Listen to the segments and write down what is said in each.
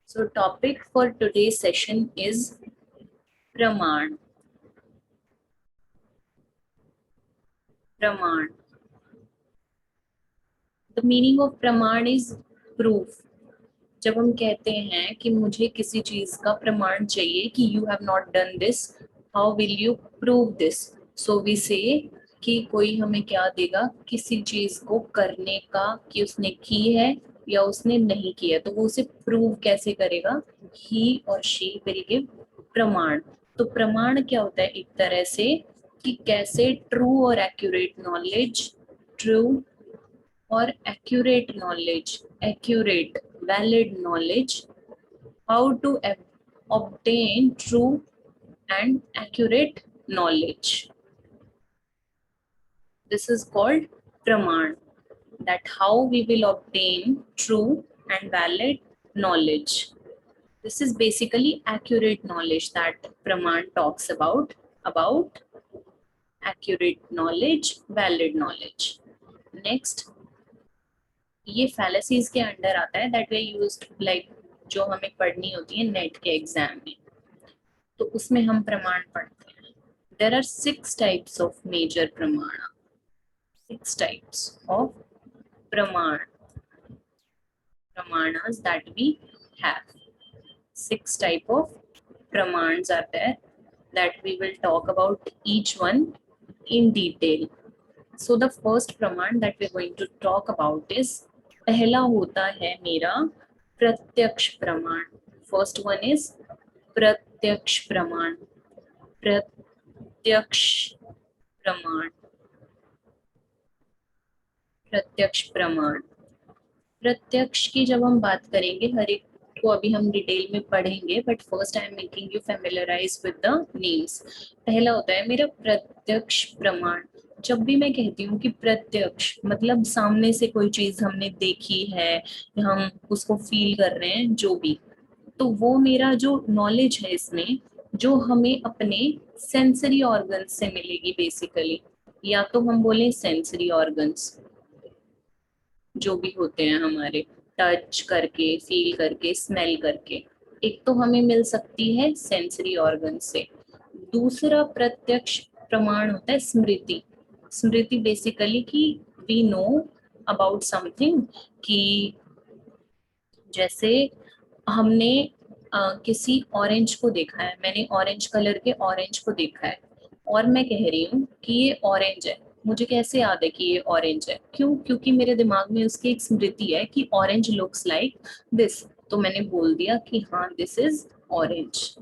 So topic for today's session is Praman. Praman. The meaning of Praman is proof. जब हम कहते हैं कि मुझे किसी चीज का प्रमाण चाहिए कि you have not done this, how will you prove this? So we say कि कोई हमें क्या देगा, किसी चीज को करने का कि उसने की है या उसने नहीं किया, तो वो उसे प्रूव कैसे करेगा? ही और शी विल गिव प्रमाण। तो प्रमाण क्या होता है? एक तरह से कि कैसे ट्रू और एक्यूरेट नॉलेज, ट्रू और accurate knowledge, accurate valid knowledge, how to obtain true and accurate knowledge. This is called praman, that how we will obtain true and valid knowledge. This is basically accurate knowledge that praman talks about accurate knowledge, valid knowledge. Next, ये फैलेसीज के under आता है that way used, like जो हमें पढ़नी होती है net के एग्जाम में, तो उसमें हम प्रमाण पढ़ते हैं। There are 6 types of major प्रमाण, 6 टाइप्स ऑफ प्रमाण, pramanas that we have. 6 type of pramans are there that we will talk about each one in detail. So the first praman that we're going to talk about is, पहला होता है मेरा प्रत्यक्ष प्रमाण। First one is प्रत्यक्ष प्रमाण। प्रत्यक्ष प्रमाण, प्रत्यक्ष प्रमाण। प्रत्यक्ष की जब हम बात करेंगे, हर एक को अभी हम डिटेल में पढ़ेंगे, but first I am making you familiarise with the names. पहला होता है मेरा प्रत्यक्ष प्रमाण। जब भी मैं कहती हूँ कि प्रत्यक्ष मतलब सामने से कोई चीज हमने देखी है, हम उसको फील कर रहे हैं, जो भी, तो वो मेरा जो नॉलेज है इसमें, जो हमें अपने सेंसरी ऑर्गन्स से मिलेगी बेसिकली, या तो हम बोले सेंसरी ऑर्गन्स जो भी होते हैं हमारे, टच करके, फील करके, स्मेल करके, एक तो हमें मिल सकती है सेंसरी ऑर्गन से। दूसरा प्रत्यक्ष प्रमाण होता है स्मृति। स्मृति बेसिकली कि वी नो अबाउट समथिंग, कि जैसे हमने किसी ऑरेंज को देखा है, मैंने ऑरेंज कलर के ऑरेंज को देखा है और मैं कह रही हूँ कि ये ऑरेंज है। मुझे कैसे याद है कि ये ऑरेंज है? क्यों? क्योंकि मेरे दिमाग में उसकी एक स्मृति है कि ऑरेंज लुक्स लाइक दिस, तो मैंने बोल दिया कि हाँ this is orange.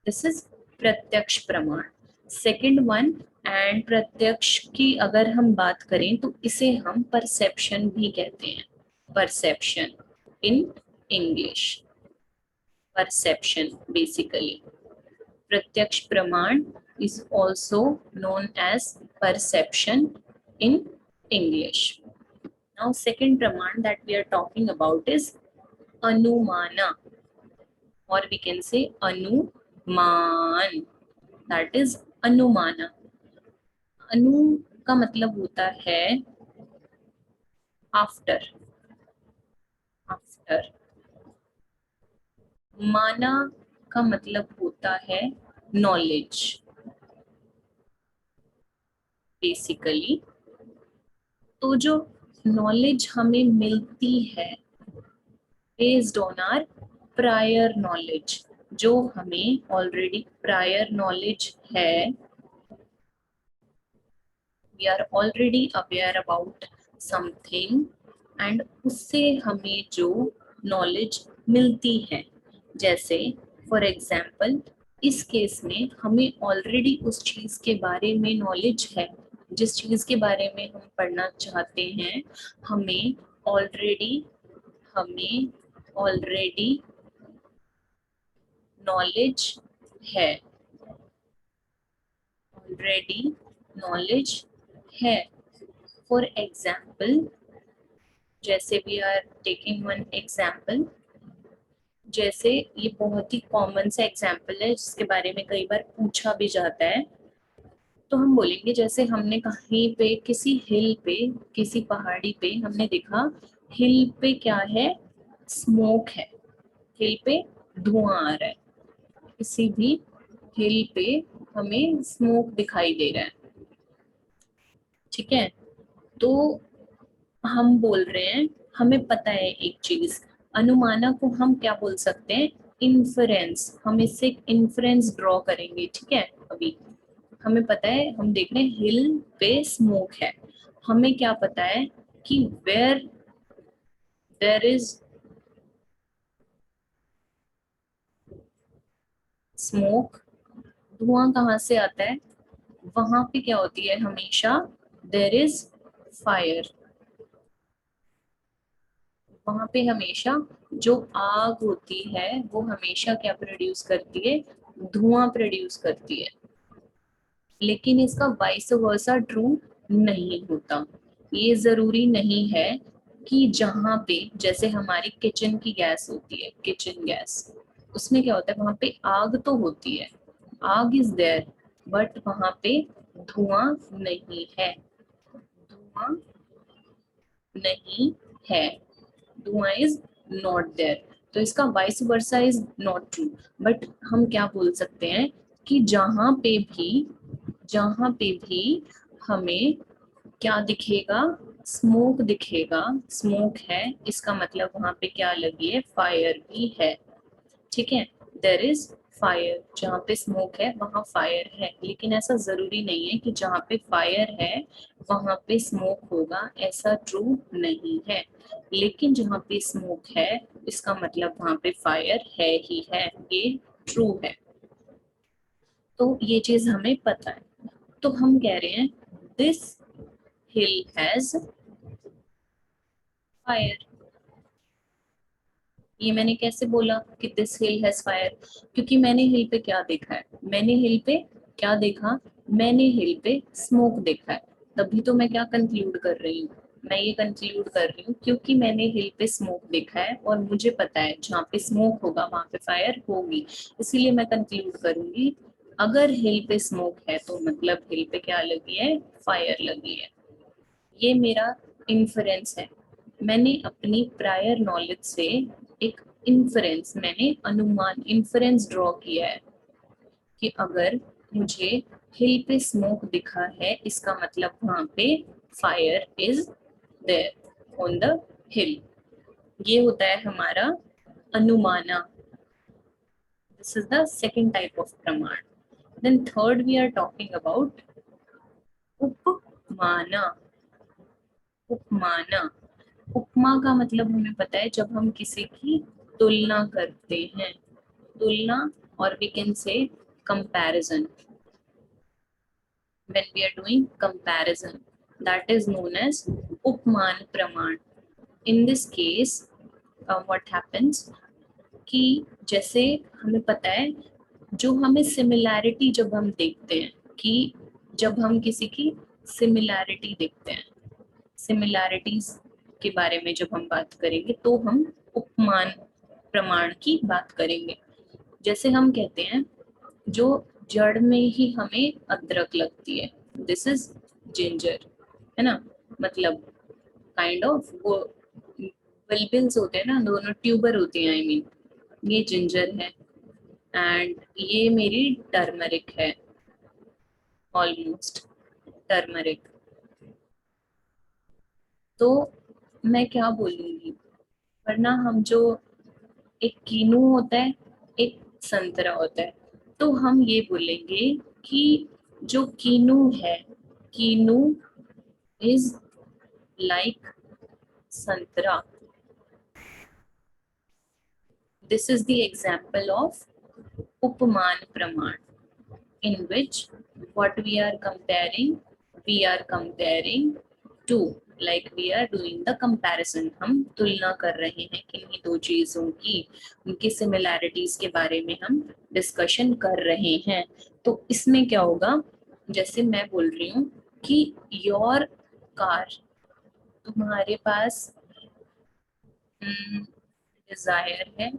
This is प्रत्यक्ष प्रमाण। सेकंड वन, एंड प्रत्यक्ष की अगर हम बात करें तो इसे हम परसेप्शन भी कहते हैं। Perception in English, perception basically. प्रत्यक्ष प्रमाण is also known as perception in English. Now second praman that we are talking about is anumana, or we can say anuman, that is anumana. अनु का मतलब होता है after, after. माना का मतलब होता है नॉलेज बेसिकली। तो जो नॉलेज हमें मिलती है based on our prior knowledge, जो हमें ऑलरेडी प्रायर नॉलेज है, we are already aware about something, and उससे हमें जो नॉलेज मिलती है, जैसे फॉर एग्जाम्पल इस केस में हमें ऑलरेडी उस चीज के बारे में नॉलेज है, जिस चीज के बारे में हम पढ़ना चाहते हैं, हमें ऑलरेडी नॉलेज है, ऑलरेडी नॉलेज है। फॉर एग्जाम्पल, जैसे we are taking one example, जैसे ये बहुत ही कॉमन सा एग्जाम्पल है जिसके बारे में कई बार पूछा भी जाता है, तो हम बोलेंगे जैसे हमने कहीं पे किसी हिल पे, किसी पहाड़ी पे हमने देखा हिल पे क्या है, स्मोक है, हिल पे धुआं आ रहा है, किसी भी हिल पे हमें स्मोक दिखाई दे रहा है, ठीक है। तो हम बोल रहे हैं, हमें पता है एक चीज, अनुमाना को हम क्या बोल सकते हैं, इन्फरेंस। हम इससे एक इन्फरेंस ड्रॉ करेंगे, ठीक है। अभी हमें पता है, हम देख रहे हैं हिल पे स्मोक है, हमें क्या पता है कि वेयर देयर इज स्मोक, धुआं कहाँ से आता है, वहां पे क्या होती है हमेशा, देयर इज फायर। वहां पे हमेशा जो आग होती है वो हमेशा क्या प्रोड्यूस करती है, धुआं प्रोड्यूस करती है। लेकिन इसका वाइस वर्सा ट्रू नहीं होता। ये जरूरी नहीं है कि जहाँ पे जैसे हमारी किचन की गैस होती है, किचन गैस, उसमें क्या होता है, वहां पे आग तो होती है, आग इज देयर, बट वहां पे धुआं नहीं है, धुआं नहीं है, धुआं इज नॉट देयर। तो इसका vice versa is not true. But हम क्या बोल सकते हैं कि जहां पे भी हमें क्या दिखेगा, स्मोक दिखेगा, स्मोक है, इसका मतलब वहां पे क्या लगी है, फायर भी है, ठीक है। देयर इज फायर, जहाँ पे स्मोक है वहां फायर है, लेकिन ऐसा जरूरी नहीं है कि जहाँ पे फायर है वहां पे स्मोक होगा, ऐसा ट्रू नहीं है। लेकिन जहाँ पे स्मोक है इसका मतलब वहां पे फायर है ही है, ये ट्रू है। तो ये चीज हमें पता है। तो हम कह रहे हैं दिस हिल हैज फायर। ये मैंने कैसे बोला कि दिस हिल हैज फायर, क्योंकि मैंने हिल पे क्या देखा है, मैंने हिल पे क्या देखा, मैंने हिल पे स्मोक देखा है, तभी तो मैं क्या कंक्लूड कर रही हूँ, मैं ये कंक्लूड कर रही हूँ क्योंकि मैंने हिल पे स्मोक देखा है और मुझे पता है जहाँ पे स्मोक होगा वहां पे फायर होगी, इसीलिए मैं कंक्लूड करूंगी अगर हिल पे स्मोक है तो मतलब हिल पे क्या लगी है, फायर लगी है। ये मेरा इन्फरेंस है, मैंने अपनी प्रायर नॉलेज से एक इन्फरेंस, मैंने अनुमान, इन्फरेंस ड्रॉ किया है कि अगर मुझे हिल पे स्मोक दिखा है इसका मतलब वहां पे fire is there on the hill. ये होता है हमारा अनुमाना। This is the second type of प्रमाण। Then third we are talking about उपमाना। उपमाना, उपमा का मतलब हमें पता है जब हम किसी की तुलना करते हैं, तुलना, और we can say comparison, when we are doing comparison, that is known as उपमान प्रमाण। in this case what happens कि जैसे हमें पता है, जो हमें सिमिलैरिटी जब हम देखते हैं, कि जब हम किसी की सिमिलैरिटी देखते हैं, सिमिलैरिटीज के बारे में जब हम बात करेंगे तो हम उपमान प्रमाण की बात करेंगे। जैसे हम कहते हैं जो जड़ में ही हमें अदरक लगती है, दिस इज जिंजर, है ना, मतलब काइंड ऑफ वो बल्बिल्स होते हैं ना, दोनों ट्यूबर होती हैं, आई मीन ये जिंजर है एंड ये मेरी टर्मरिक है, ऑलमोस्ट टर्मरिक। तो मैं क्या बोलूंगी, वरना हम जो, एक कीनू होता है, एक संतरा होता है, तो हम ये बोलेंगे कि जो कीनू है, कीनू इज लाइक संतरा। This is the example of उपमान प्रमाण, in which what we are comparing to, like we are doing the comparison, हम तुलना कर रहे हैं किन्हीं दो चीजों की, उनकी सिमिलैरिटीज के बारे में हम डिस्कशन कर रहे हैं। तो इसमें क्या होगा, जैसे मैं बोल रही हूँ कि योर कार, तुम्हारे पास डिजायर है,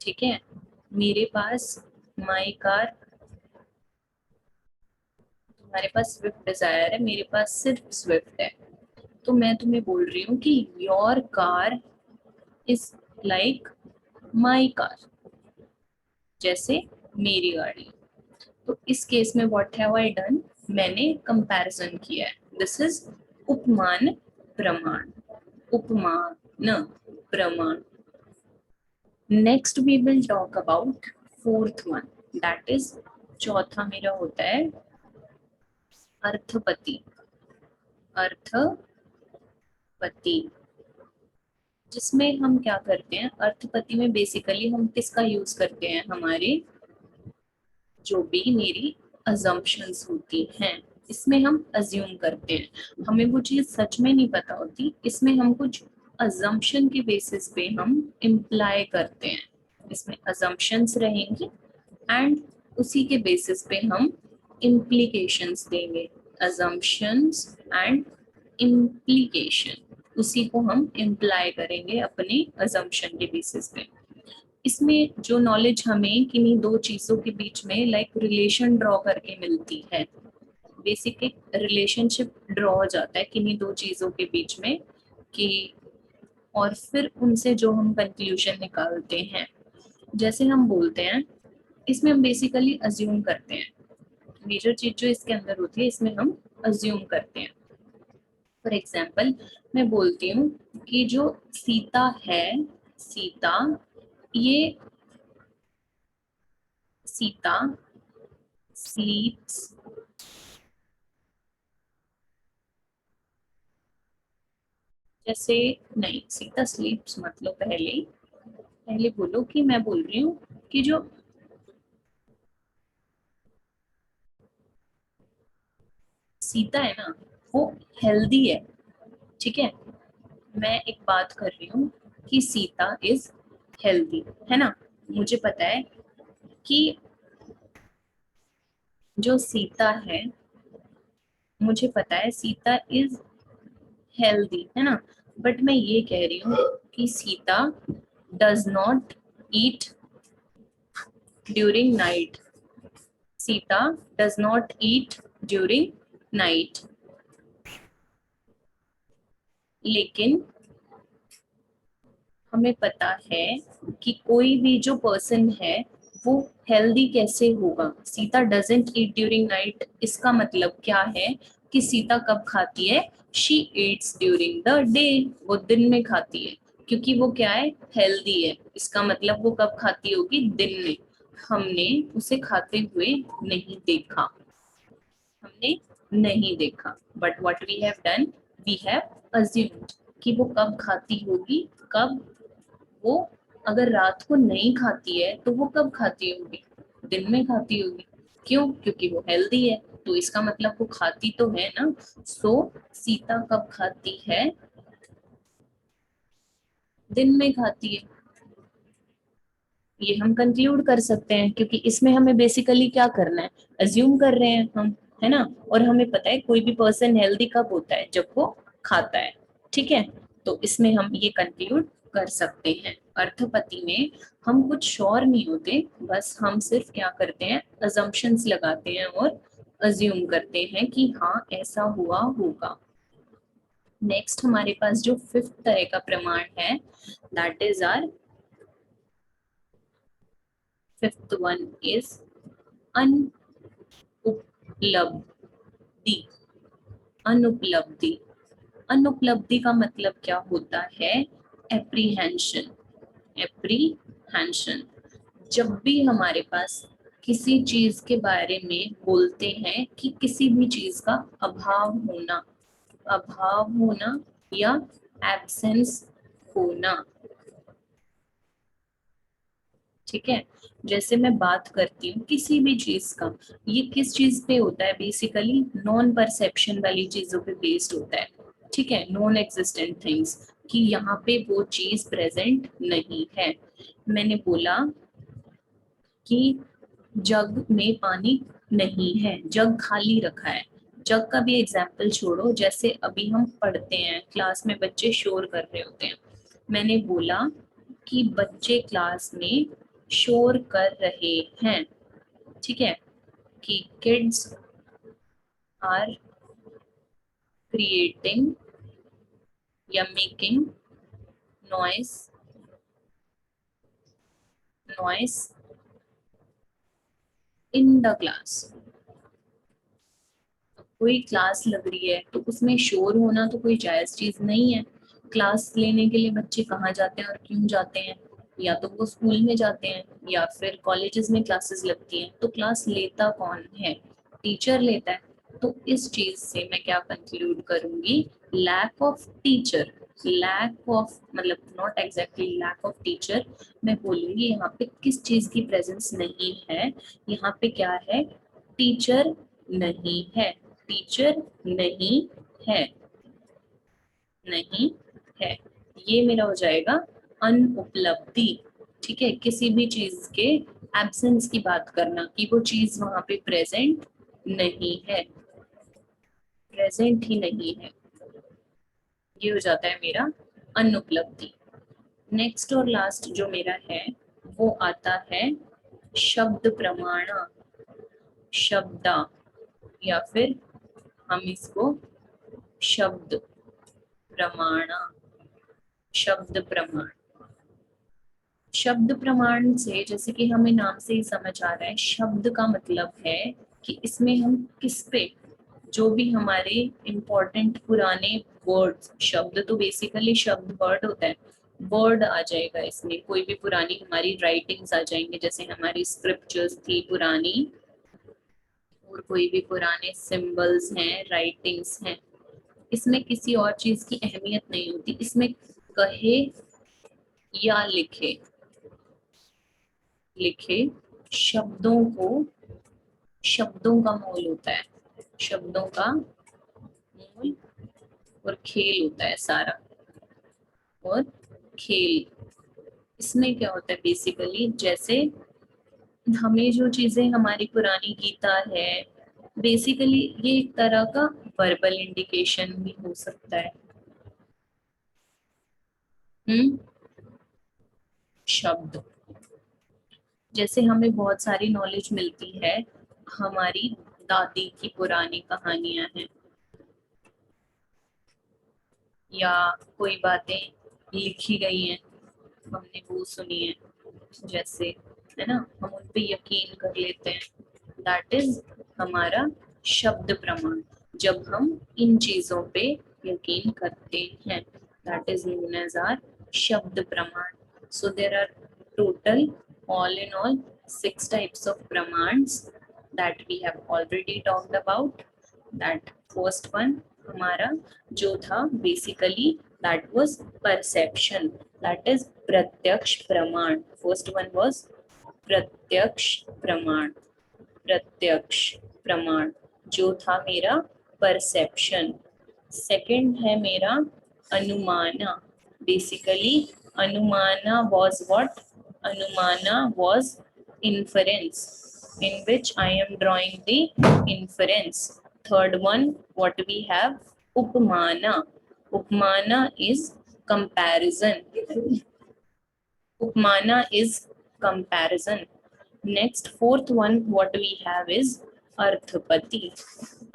ठीक है, मेरे पास माई कार, तुम्हारे पास स्विफ्ट डिजायर है, मेरे पास सिर्फ स्विफ्ट है। तो मैं तुम्हें बोल रही हूँ कि your car is like my car, जैसे मेरी गाड़ी। तो इस केस में व्हाट हैव आई डन, मैंने कंपैरिजन किया है। दिस इज उपमान प्रमाण, उपमान प्रमाण। Next we will talk about fourth one, that is चौथा मेरा होता है अर्थपति। अर्थपति, जिसमें हम क्या करते हैं, अर्थपति में बेसिकली हम किसका यूज करते हैं, हमारे जो भी मेरी अजम्पशंस होती हैं, इसमें हम अज्यूम करते हैं। हमें वो चीज सच में नहीं पता होती, इसमें हम कुछ अजम्पशन के बेसिस पे हम इम्प्लाई करते हैं। इसमें अजम्पशंस रहेंगी एंड उसी के बेसिस पे हम इम्प्लीकेशंस देंगे। अजम्पशंस एंड इम्प्लीकेशन, उसी को हम इम्प्लाई करेंगे अपने अजम्पशन के बेसिस पे। इसमें जो नॉलेज हमें किन्हीं दो चीजों के बीच में लाइक रिलेशन ड्रॉ करके मिलती है, बेसिक एक रिलेशनशिप ड्रॉ हो जाता है किन्हीं दो चीजों के बीच में कि, और फिर उनसे जो हम कंक्लूजन निकालते हैं, जैसे हम बोलते हैं, इसमें हम बेसिकली अज्यूम करते हैं। मेजर चीज जो इसके अंदर होती है, इसमें हम अज्यूम करते हैं। फॉर एग्जाम्पल मैं बोलती हूँ कि जो सीता है, सीता, ये सीता स्लीप्स, जैसे नहीं, सीता स्लीप्स मतलब पहले पहले बोलो कि मैं बोल रही हूँ कि जो सीता है ना, वो हेल्दी है। ठीक है, मैं एक बात कर रही हूँ कि सीता इज हेल्दी, है ना। मुझे पता है कि जो सीता है, मुझे पता है सीता इज हेल्दी, है ना। बट मैं ये कह रही हूँ कि Sita does not eat during night, Sita does not eat during night. लेकिन हमें पता है कि कोई भी जो पर्सन है वो हेल्दी कैसे होगा। Sita doesn't eat during night, इसका मतलब क्या है कि सीता कब खाती है, she Yeats during the day, वो दिन में खाती है, क्योंकि वो क्या है, हेल्दी है। इसका मतलब वो कब खाती होगी, दिन में। हमने उसे खाते हुए नहीं देखा, हमने नहीं देखा, but what we have done, we have assumed कि वो कब खाती होगी। कब, वो अगर रात को नहीं खाती है तो वो कब खाती होगी, दिन में खाती होगी। क्यों, क्योंकि वो हेल्दी है, तो इसका मतलब वो खाती तो है ना। सो सीता कब खाती है, दिन में खाती है। ये हम कंक्लूड कर सकते हैं, क्योंकि इसमें हमें बेसिकली क्या करना है, अज्यूम कर रहे हैं हम, है ना। और हमें पता है कोई भी पर्सन हेल्दी कब होता है, जब वो खाता है। ठीक है, तो इसमें हम ये कंक्लूड कर सकते हैं। अर्थपति में हम कुछ श्योर नहीं होते, बस हम सिर्फ क्या करते हैं, अजम्पशंस लगाते हैं और अज्यूम करते हैं कि हाँ ऐसा हुआ होगा। नेक्स्ट हमारे पास जो फिफ्थ तरह का प्रमाण है, that is our fifth one is अनुपलब्धि। अनुपलब्धि, अनुपलब्धि का मतलब क्या होता है, एप्रीहेंशन। एप्रीहेंशन, जब भी हमारे पास किसी चीज के बारे में बोलते हैं कि किसी भी चीज का अभाव होना, अभाव होना या एब्सेंस होना। ठीक है, जैसे मैं बात करती हूँ किसी भी चीज का, ये किस चीज पे होता है, बेसिकली नॉन परसेप्शन वाली चीजों पे बेस्ड होता है। ठीक है, नॉन एग्जिस्टेंट थिंग्स, कि यहाँ पे वो चीज प्रेजेंट नहीं है। मैंने बोला कि जग में पानी नहीं है, जग खाली रखा है। जग का भी एग्जाम्पल छोड़ो, जैसे अभी हम पढ़ते हैं क्लास में बच्चे शोर कर रहे होते हैं, मैंने बोला कि बच्चे क्लास में शोर कर रहे हैं। ठीक है, कि किड्स आर क्रिएटिंग या making noise noise in the class. कोई क्लास लग रही है तो उसमें शोर होना तो कोई जायज चीज नहीं है. क्लास लेने के लिए बच्चे कहाँ जाते हैं और क्यों जाते हैं? या तो वो स्कूल में जाते हैं या फिर कॉलेजेस में क्लासेस लगती हैं. तो क्लास लेता कौन है? टीचर लेता है. तो इस चीज से मैं क्या कंक्लूड करूंगी? Lack of teacher. Lack of मतलब not exactly lack of teacher. मैं बोलूंगी यहाँ पे किस चीज की प्रेजेंस नहीं है. यहाँ पे क्या है? टीचर नहीं है. टीचर नहीं है. नहीं है. ये मेरा हो जाएगा अनुपलब्धि. ठीक है, किसी भी चीज के एब्सेंस की बात करना कि वो चीज वहां पे प्रेजेंट नहीं है. प्रेजेंट ही नहीं है. ये हो जाता है मेरा अनुपलब्धि. नेक्स्ट और लास्ट जो मेरा है वो आता है शब्द प्रमाण. शब्दा या फिर हम इसको शब्द प्रमाण. शब्द प्रमाण. शब्द प्रमाण से जैसे कि हमें नाम से ही समझ आ रहा है, शब्द का मतलब है कि इसमें हम किस पे जो भी हमारे इम्पोर्टेंट पुराने वर्ड्स. शब्द तो बेसिकली शब्द वर्ड होता है. वर्ड आ जाएगा इसमें. कोई भी पुरानी हमारी राइटिंग्स आ जाएंगे, जैसे हमारी स्क्रिप्चर्स थी पुरानी, और कोई भी पुराने सिंबल्स हैं, राइटिंग्स हैं. इसमें किसी और चीज की अहमियत नहीं होती. इसमें कहे या लिखे, लिखे शब्दों को, शब्दों का मोल होता है. शब्दों का मोल और खेल होता है सारा. और खेल इसमें क्या होता है बेसिकली, जैसे हमें जो चीजें हमारी पुरानी गीता है, बेसिकली ये एक तरह का वर्बल इंडिकेशन भी हो सकता है. शब्द जैसे हमें बहुत सारी नॉलेज मिलती है, हमारी दादी की पुरानी कहानियां हैं या कोई बातें लिखी गई हैं, हमने वो सुनी है, जैसे है ना, हम उन पे यकीन कर लेते हैं. दैट इज हमारा शब्द प्रमाण. जब हम इन चीजों पे यकीन करते हैं, that is known as our शब्द प्रमाण. So there are total all in all 6 types of pramans that we have already talked about. That first one हमारा जो था basically that was perception, that is प्रत्यक्ष प्रमाण. First one was प्रत्यक्ष प्रमाण. प्रत्यक्ष प्रमाण जो था मेरा परसेप्शन. सेकंड है मेरा अनुमाना. बेसिकली अनुमाना was what? Anumana was inference, in which I am drawing the inference. Third one, what we have? Upmana. Upmana is comparison. Upmana is comparison. Next, fourth one, what we have is Arthapati.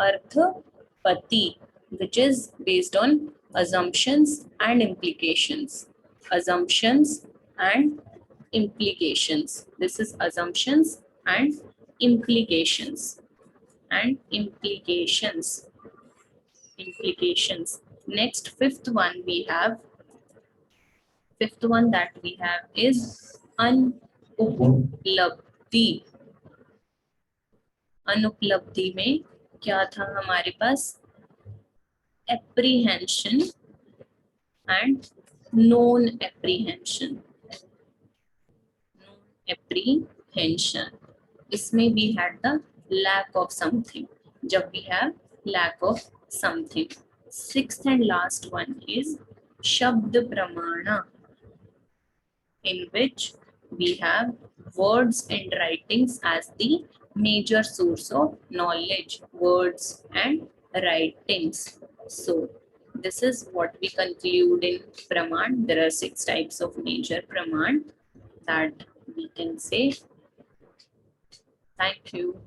Arthapati, which is based on assumptions and implications. Assumptions and implications. This is assumptions and implications. And implications. Implications. Next, fifth one we have. Fifth one that we have is अनुपलब्धि. अनुपलब्धि में क्या था हमारे पास? Apprehension and non apprehension. Apprehension. इसमें we had the lack of something. जब we have lack of something. Sixth and last one is शब्द प्रमाणा, in which we have words and writings as the major source of knowledge. Words and writings. So this is what we conclude in praman. There are 6 types of major praman that we can say. Thank you.